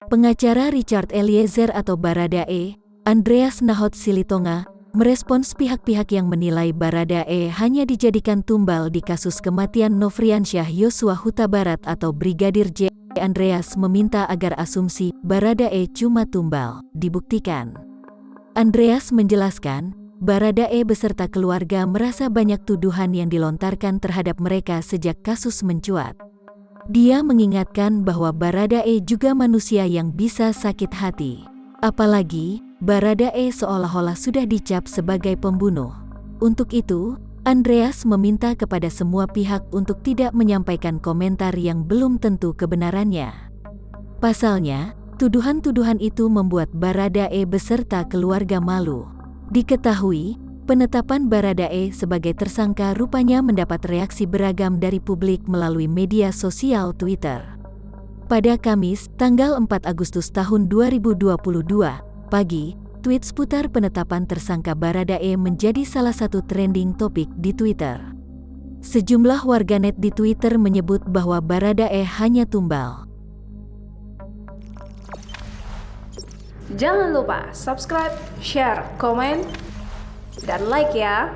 Pengacara Richard Eliezer atau Baradae, Andreas Nahot Silitonga, merespons pihak-pihak yang menilai Baradae hanya dijadikan tumbal di kasus kematian Nofriansyah Yosua Huta Barat atau Brigadir J. Andreas meminta agar asumsi Baradae cuma tumbal dibuktikan. Andreas menjelaskan, Baradae beserta keluarga merasa banyak tuduhan yang dilontarkan terhadap mereka sejak kasus mencuat. Dia mengingatkan bahwa Baradae juga manusia yang bisa sakit hati. Apalagi, Baradae seolah-olah sudah dicap sebagai pembunuh. Untuk itu, Andreas meminta kepada semua pihak untuk tidak menyampaikan komentar yang belum tentu kebenarannya. Pasalnya, tuduhan-tuduhan itu membuat Baradae beserta keluarga malu. Diketahui, penetapan Baradae sebagai tersangka rupanya mendapat reaksi beragam dari publik melalui media sosial Twitter. Pada Kamis, tanggal 4 Agustus tahun 2022, pagi, tweet seputar penetapan tersangka Baradae menjadi salah satu trending topik di Twitter. Sejumlah warganet di Twitter menyebut bahwa Baradae hanya tumbal. Jangan lupa subscribe, share, komen, dan like ya!